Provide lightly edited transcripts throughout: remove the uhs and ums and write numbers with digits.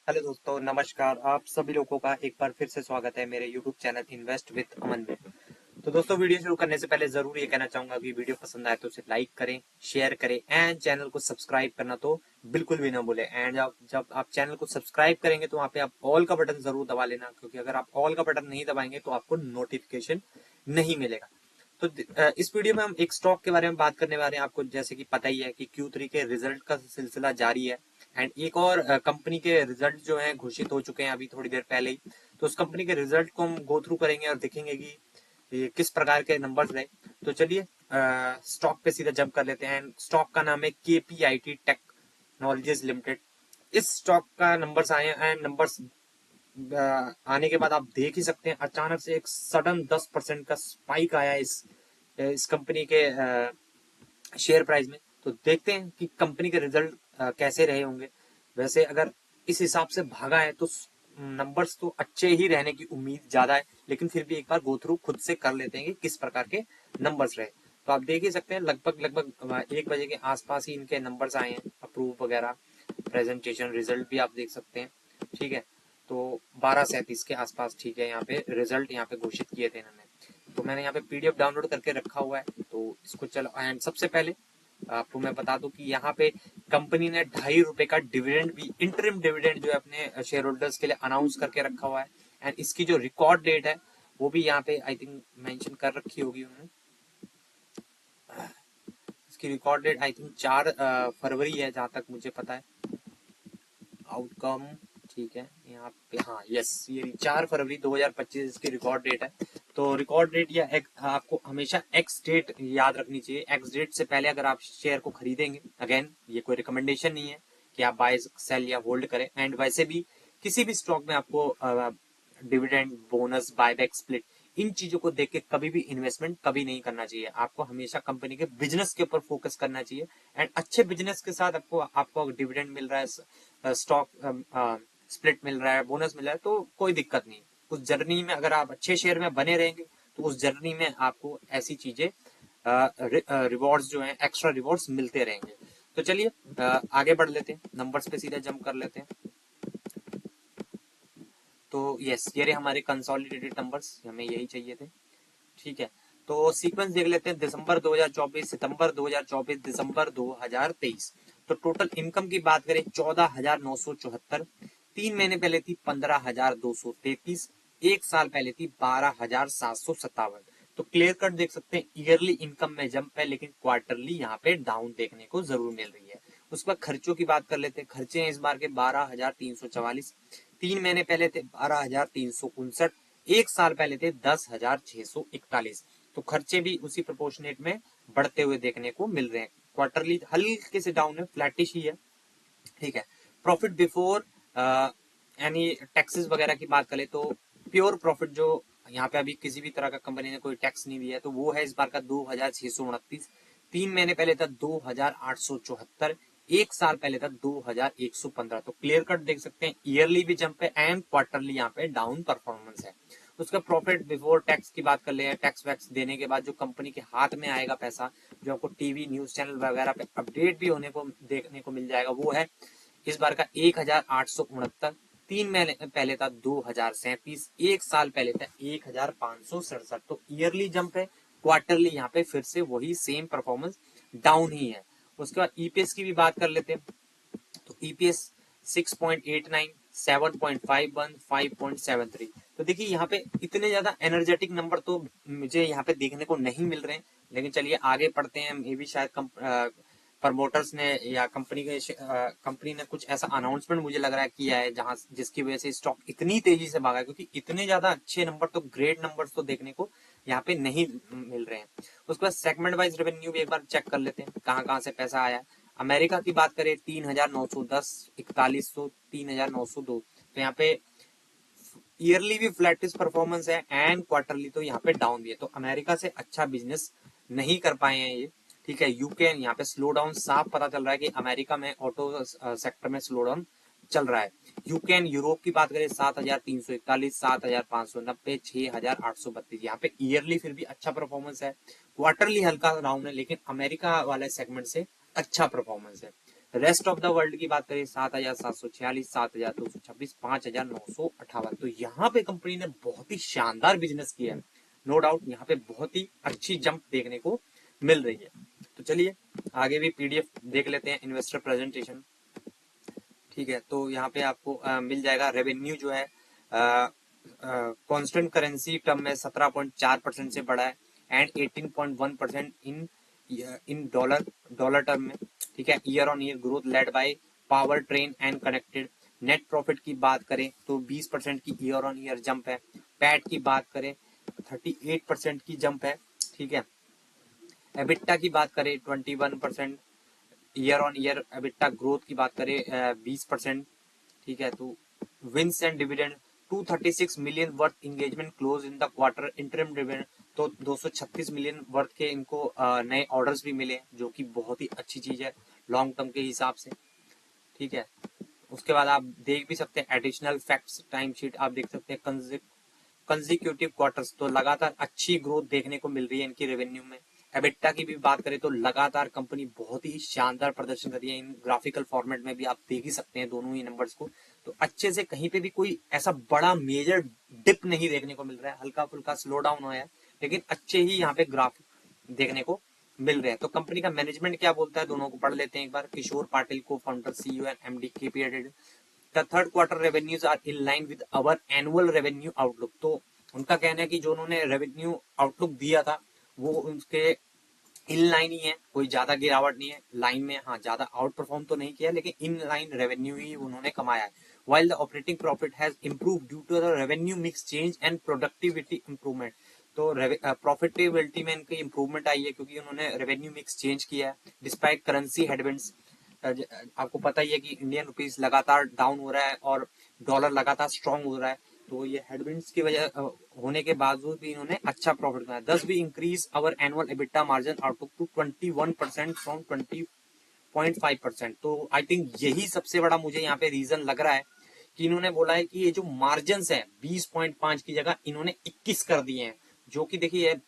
Hello दोस्तों, नमस्कार। आप सभी लोगों का एक बार फिर से स्वागत है मेरे YouTube चैनल इन्वेस्ट विद अमन में। तो दोस्तों, वीडियो शुरू करने से पहले जरूर ये कहना चाहूंगा कि वीडियो पसंद आए तो उसे लाइक करें, शेयर करें एंड चैनल को सब्सक्राइब करना तो बिल्कुल भी ना भूलें। एंड जब आप चैनल को सब्सक्राइब करेंगे तो वहाँ पे आप ऑल का बटन जरूर दबा लेना, क्योंकि अगर आप ऑल का बटन नहीं दबाएंगे तो आपको नोटिफिकेशन नहीं मिलेगा। तो इस वीडियो में हम एक स्टॉक के बारे में बात करने वाले हैं। आपको जैसे कि पता ही है कि Q3 के रिजल्ट का सिलसिला जारी है एंड एक और कंपनी के रिजल्ट जो हैं घोषित हो चुके हैं अभी थोड़ी देर पहले ही। तो उस कंपनी के रिजल्ट को हम गो थ्रू करेंगे और देखेंगे कि ये किस प्रकार के नंबर्स रहे। तो चलिए स्टॉक पे सीधा जंप कर लेते हैं। स्टॉक का नाम है KPIT टेक्नोलॉजीज लिमिटेड। इस स्टॉक का नंबर्स आए हैं एंड नंबर्स आने के बाद आप देख ही सकते हैं अचानक से एक सडन 10% का स्पाइक आया इस कंपनी के शेयर प्राइस में। तो देखते हैं कि कंपनी के रिजल्ट कैसे रहे होंगे। वैसे अगर इस हिसाब से भागा है तो नंबर्स तो अच्छे ही रहने की उम्मीद ज्यादा है, लेकिन फिर भी एक बार गो थ्रू खुद से कर लेते हैं कि किस प्रकार के नंबर्स रहे। तो आप देख ही सकते हैं लगभग लगभग 1 बजे के आसपास ही इनके नंबर्स आए हैं, अप्रूव वगैरह, प्रेजेंटेशन, रिजल्ट भी आप देख सकते हैं। ठीक है, तो 12:37 के आसपास ठीक है, यहाँ पे रिजल्ट यहाँ पे घोषित किए थे इन्होंने। तो मैंने यहाँ पे PDF डाउनलोड करके रखा हुआ है, तो इसको चलो। एंड सबसे पहले आपको मैं बता दूं कि यहाँ पे कंपनी ने ₹2.5 का डिविडेंड भी, इंटरिम डिविडेंड जो है अपने शेयर होल्डर्स के लिए अनाउंस करके रखा हुआ है। एंड इसकी जो रिकॉर्ड डेट है वो भी यहाँ पे आई थिंक मेंशन कर रखी होगी उन्होंने। इसकी रिकॉर्ड डेट आई थिंक 4 फरवरी है जहां तक मुझे पता है। आउटकम ठीक है यहाँ पे, हाँ यस, ये 4 फरवरी 2025 इसकी रिकॉर्ड डेट है। तो रिकॉर्ड डेट या आपको हमेशा एक्स डेट याद रखनी चाहिए। एक्स डेट से पहले अगर आप शेयर को खरीदेंगे, अगेन ये कोई रिकमेंडेशन नहीं है कि आप बाय सेल या होल्ड करें। एंड वैसे भी किसी भी स्टॉक में आपको डिविडेंड, बोनस, बायबैक, स्प्लिट, इन चीजों को देख के कभी भी इन्वेस्टमेंट कभी नहीं करना चाहिए। आपको हमेशा कंपनी के बिजनेस के ऊपर फोकस करना चाहिए। एंड अच्छे बिजनेस के साथ आपको आपको डिविडेंड मिल रहा है, स्टॉक स्प्लिट मिल रहा है, बोनस मिल रहा है, तो कोई दिक्कत नहीं। उस जर्नी में अगर आप अच्छे शेयर में बने रहेंगे तो उस जर्नी में आपको ऐसी चीजें, रिवॉर्ड्स जो हैं, एक्स्ट्रा रिवॉर्ड्स मिलते रहेंगे। तो चलिए आगे बढ़ लेते हैं, नंबर्स पे सीधा जंप कर लेते हैं। तो यस, ये रहे हमारे कंसोलिडेटेड नंबर्स, हमें यही चाहिए थे। ठीक है, तो सीक्वेंस देख लेते हैं। दिसंबर 2024, सितंबर 2024, दिसंबर 2023। तो टोटल इनकम की बात करें 14,974। 3 महीने पहले थी 15,233। एक साल पहले थी 12,757। तो क्लियर कट देख सकते हैं ईयरली इनकम में जंप है, लेकिन क्वार्टरली यहाँ पे डाउन देखने को जरूर मिल रही है। उसके बाद खर्चों की बात कर लेते हैं। खर्चे हैं इस बार के 12,344। 3 महीने पहले थे 12,359। एक साल पहले थे 10,641। तो खर्चे भी उसी प्रोपोर्शनेट में बढ़ते हुए देखने को मिल रहे हैं। क्वार्टरली हल्के से डाउन है, फ्लैटिश ही है। ठीक है, प्रॉफिट बिफोर यानी टैक्सेस वगैरह की बात करें तो प्योर प्रॉफिट जो यहाँ पे अभी किसी भी तरह का कंपनी ने कोई टैक्स नहीं दिया है, तो वो है इस बार का 2,629। 3 महीने पहले था 2,874। एक साल पहले था 2,115। तो क्लियर कट देख सकते हैं ईयरली भी जंप है एंड क्वार्टरली यहाँ पे डाउन परफॉर्मेंस है। उसका प्रॉफिट बिफोर टैक्स की बात कर ले, टैक्स वैक्स देने के बाद जो कंपनी के हाथ में आएगा पैसा, जो आपको टीवी न्यूज चैनल वगैरह पे अपडेट भी होने को देखने को मिल जाएगा, वो है इस बार का 1,869। 3 महीने पहले था 2,037। एक साल पहले था 1,567। तो ईयरली जंप है, क्वार्टरली यहाँ पे फिर से वही सेम परफॉर्मेंस डाउन ही है। उसके बाद ईपीएस की भी बात कर लेते हैं। तो ईपीएस 6.89, 7.51, 5.73। तो देखिए यहाँ पे इतने ज्यादा एनर्जेटिक नंबर तो मुझे यहाँ पे देखने को नहीं मिल रहे हैं। लेकिन चलिए आगे पढ़ते हैं। मे भी शायद प्रमोटर्स ने या कंपनी ने कुछ ऐसा अनाउंसमेंट मुझे लग रहा है किया है जहां जिसकी वजह से स्टॉक इतनी तेजी से भागा है, क्योंकि इतने ज्यादा अच्छे नंबर, तो ग्रेट नंबर तो देखने को यहाँ पे नहीं मिल रहे हैं। उसके बाद सेगमेंट वाइज रेवेन्यू भी एक बार चेक कर लेते हैं कहाँ कहाँ से पैसा आया। अमेरिका की बात करें 3,910, 4,100, 3,902। तो यहाँ पे ईयरली भी फ्लैटिश परफॉर्मेंस है एंड क्वार्टरली तो यहाँ पे डाउन भी है। तो अमेरिका से अच्छा बिजनेस नहीं कर पाए हैं ये। ठीक है, यूके यहाँ पे स्लो डाउन साफ पता चल रहा है कि अमेरिका में ऑटो सेक्टर में स्लो डाउन चल रहा है। यूके एंड यूरोप की बात करें 7,341, 7,590, 6,832। यहाँ पे ईयरली फिर भी अच्छा परफॉर्मेंस है, क्वार्टरली हल्का डाउन है, लेकिन अमेरिका वाले सेगमेंट से अच्छा परफॉर्मेंस है। रेस्ट ऑफ द वर्ल्ड की बात करें 7,746, 7,226, 5,958। तो यहाँ पे कंपनी ने बहुत ही शानदार बिजनेस किया है, नो डाउट यहाँ पे बहुत ही अच्छी जंप देखने को मिल रही है। तो चलिए आगे भी पीडीएफ देख लेते हैं, इन्वेस्टर प्रेजेंटेशन। ठीक है, तो यहाँ पे आपको मिल जाएगा रेवेन्यू जो है कांस्टेंट करेंसी टर्म में 17.4% से बढ़ा है एंड 18.1% इन डॉलर टर्म में। ठीक है, year on year growth led by power train and connected. Net profit की बात करें तो 20% की ईयर ऑन ईयर जंप है। पैट की बात करें 38% की जंप है। ठीक है, एबिटा की बात करें 21%, year on year EBITDA growth की बात करें 20%। ठीक है, तो wins and dividend 236 million worth engagement close in the quarter, interim dividend तो 236 मिलियन वर्थ के इनको नए ऑर्डर्स भी मिले, जो कि बहुत ही अच्छी चीज है लॉन्ग टर्म के हिसाब से। ठीक है, उसके बाद आप देख भी सकते हैं एडिशनल फैक्ट्स टाइम शीट, आप देख सकते हैं कंजिक्यूटिव क्वार्टर्स, तो लगातार अच्छी ग्रोथ देखने को मिल रही है इनकी रेवेन्यू में। एबिटा की भी बात करें तो लगातार कंपनी बहुत ही शानदार प्रदर्शन कर रही है, इन ग्राफिकल फॉर्मेट में भी आप देख ही सकते हैं दोनों ही नंबर्स को। तो अच्छे से कहीं पे भी कोई ऐसा बड़ा मेजर डिप नहीं देखने को मिल रहा है, हल्का फुल्का स्लो डाउन हुआ है, लेकिन अच्छे ही यहाँ पे ग्राफ देखने को मिल रहे हैं। तो कंपनी का मैनेजमेंट क्या बोलता है, दोनों को पढ़ लेते हैं एक बार। किशोर पाटिल को founder CEO and MD KPIT. The third quarter revenues are in line with our annual revenue outlook. तो उनका कहना है कि जो उन्होंने रेवेन्यू आउटलुक दिया था वो उनके इन लाइन ही है, कोई ज्यादा गिरावट नहीं है लाइन में। हाँ, ज्यादा आउट परफॉर्म तो नहीं किया, लेकिन इन लाइन रेवेन्यू ही उन्होंने कमाया है। While the operating profit has improve due to the revenue mix change and productivity improvement. तो प्रॉफिटेबिलिटी में इनकी इंप्रूवमेंट आई है क्योंकि उन्होंने रेवेन्यू मिक्स चेंज किया है डिस्पाइट करेंसी हेडविंड्स। आपको पता ही है कि इंडियन रुपीस लगातार डाउन हो रहा है और डॉलर लगातार स्ट्रांग हो रहा है, तो ये हेडविंड्स की वजह होने के बावजूद भी इन्होंने अच्छा प्रॉफिट कमाया। Thus we increase our annual EBITDA margin outlook to 21% from 20.5%। तो आई थिंक यही सबसे बड़ा मुझे यहाँ पे रीजन लग रहा है कि इन्होंने बोला है कि ये जो मार्जिन है 20.5 की जगह इन्होंने 21 कर दिए हैं, जो कि देखिए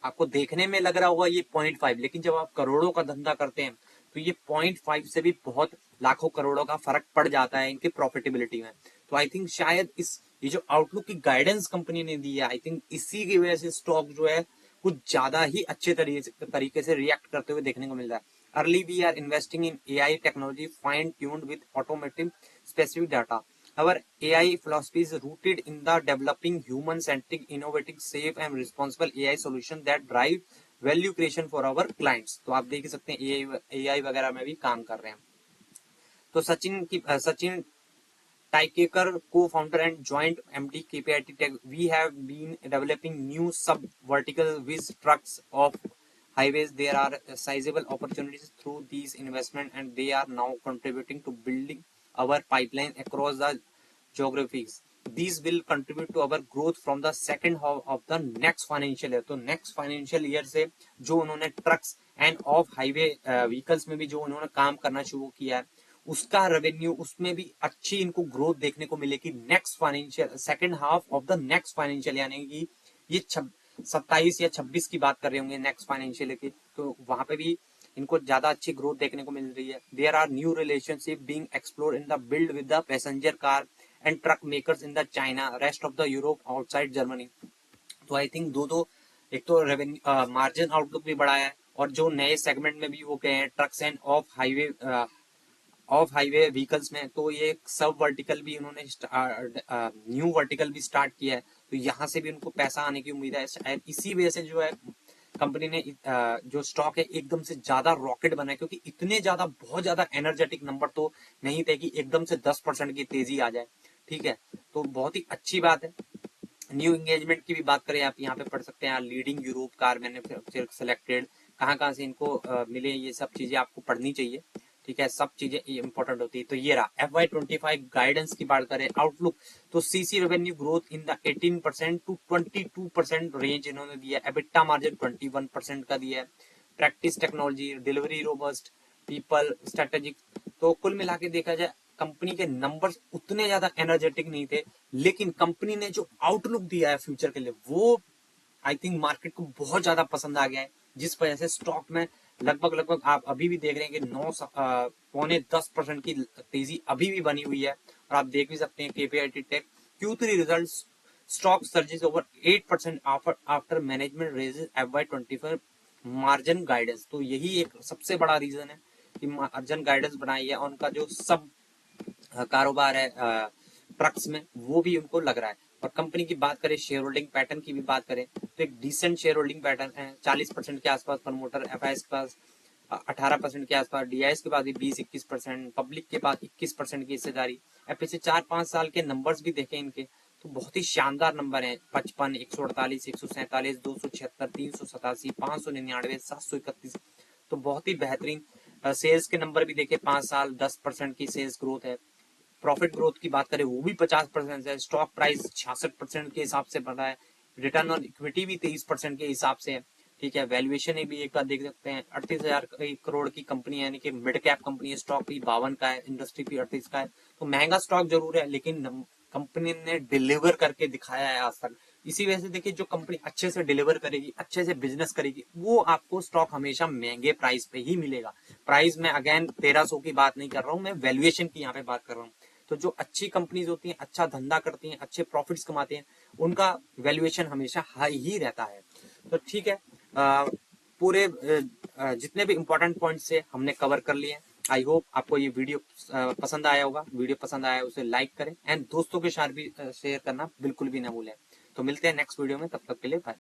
आपको देखने में लग रहा होगा ये 0.5, लेकिन जब आप करोड़ों का धंधा करते हैं तो ये 0.5 से भी बहुत लाखों करोड़ों का फर्क पड़ जाता है इनकी प्रॉफिटेबिलिटी में। तो आई थिंक शायद इस ये जो आउटलुक की गाइडेंस कंपनी ने दी है, आई थिंक इसी की वजह से स्टॉक जो है कुछ ज्यादा ही अच्छे तरीके से रिएक्ट करते हुए देखने को मिल रहा है। Early we are investing in AI technology fine tuned with automotive specific data. Our AI philosophy is rooted in the developing human-centric, innovative, safe and responsible AI solution that drive value creation for our clients. तो आप देख ही सकते हैं AI वगैरह में भी काम कर रहे हैं। तो सचिन टाइकेकर को founder and joint MD KPIT tech, we have been developing new sub vertical viz trucks off highways. There are sizable opportunities through these investment and they are now contributing to building our pipeline across the geographies. These will contribute to our growth from the second half of the next financial year. तो next financial year से जो उन्होंने trucks end of highway vehicles में भी जो उन्होंने काम करना शुरू किया है उसका रेवेन्यू उसमें भी अच्छी इनको ग्रोथ देखने को मिलेगी next financial second half of the next financial, यानी कि ये 27 या 26 की बात कर रहे होंगे नेक्स्ट फाइनेंशियल की, तो वहां पे भी इनको ज्यादा अच्छी ग्रोथ देखने को मिल रही है। There are new relationship being explored in the build with the passenger car and truck makers in the China, rest of the Europe outside Germany. तो आई थिंक दो एक तो रेवेन्यू मार्जिन आउटलुक भी बढ़ा है और जो नए सेगमेंट में भी वो गए हैं trucks end of highway vehicles में, तो ये सब वर्टिकल भी उन्होंने न्यू वर्टिकल भी स्टार्ट किया है, तो यहाँ से भी उनको पैसा आने की उम्मीद है। शायद इसी वजह से जो है कंपनी ने जो स्टॉक है एकदम से ज्यादा रॉकेट बना है, क्योंकि इतने ज्यादा बहुत ज्यादा एनर्जेटिक नंबर तो नहीं थे कि एकदम से 10% की तेजी आ जाए। ठीक है, तो बहुत ही अच्छी बात है। न्यू एंगेजमेंट की भी बात करें आप यहाँ पे पढ़ सकते हैं, leading Europe car manufacture selected, कहाँ से इनको मिले, ये सब चीजें आपको पढ़नी चाहिए। ठीक है, सब चीजें इंपॉर्टेंट होती है। तो ये रहा FY25 गाइडेंस की बात करें आउटलुक, तो CC revenue growth in the 18% to 22% range इन्होंने दिया। एबिटा मार्जिन 21% का दिया है। Practice technology, delivery robust, people, strategic. तो कुल मिला के देखा जाए कंपनी के नंबर्स उतने ज्यादा एनर्जेटिक नहीं थे, लेकिन कंपनी ने जो आउटलुक दिया है फ्यूचर के लिए वो आई थिंक मार्केट को बहुत ज्यादा पसंद आ गया है, जिस वजह से स्टॉक में लगभग आप अभी भी देख रहे हैं कि 10% की तेजी अभी भी बनी हुई है। और आप देख भी सकते हैं KPIT tech Q3 results, stock surges over 8% after management raises FY24 margin guidance. तो यही एक सबसे बड़ा रीजन है कि मार्जिन गाइडेंस बनाई है, और उनका जो सब कारोबार है ट्रक्स में वो भी उनको लग रहा है। और कंपनी की बात करें, शेयर होल्डिंग पैटर्न की भी बात करें तो एक डिसेंट शेयर होल्डिंग पैटर्न है। 40% के आसपास प्रमोटर, FIS के पास 18% के आसपास, DIS के पास भी 20-21%, पब्लिक के पास 21% की हिस्सेदारी। अब पिछले 4-5 साल के नंबर्स भी देखें इनके तो बहुत ही शानदार नंबर है। 55, 148, 147, 276, 387, 599, 731। तो बहुत ही बेहतरीन सेल्स के नंबर भी देखे। 5 साल 10% की सेल्स ग्रोथ है। प्रॉफिट ग्रोथ की बात करें वो भी 50% है। स्टॉक प्राइस 66% के हिसाब से बढ़ा है। रिटर्न ऑन इक्विटी भी 23% के हिसाब से है। ठीक है, वैल्यूएशन भी एक बार देख सकते हैं, 38,000 करोड़ की कंपनी है, यानी कि मिड कैप कंपनी है। स्टॉक भी 52 का है, इंडस्ट्री भी 38 का है। तो महंगा स्टॉक जरूर है, लेकिन कंपनी ने डिलीवर करके दिखाया है आज तक। इसी वजह से देखिए, जो कंपनी अच्छे से डिलीवर करेगी, अच्छे से बिजनेस करेगी, वो आपको स्टॉक हमेशा महंगे प्राइस पे ही मिलेगा। प्राइस में अगेन 1300 की बात नहीं कर रहा हूँ, मैं वैल्यूएशन की यहाँ पे बात कर रहा हूँ। तो जो अच्छी कंपनीज होती हैं, अच्छा धंधा करती हैं, अच्छे प्रॉफिट्स कमाते हैं, उनका वैल्यूएशन हमेशा हाई ही रहता है। तो ठीक है, पूरे जितने भी इंपॉर्टेंट पॉइंट्स है हमने कवर कर लिए हैं। आई होप आपको ये वीडियो पसंद आया होगा। वीडियो पसंद आया उसे लाइक करें एंड दोस्तों के साथ भी शेयर करना बिल्कुल भी ना भूलें। तो मिलते हैं नेक्स्ट वीडियो में, तब तक के लिए बाय।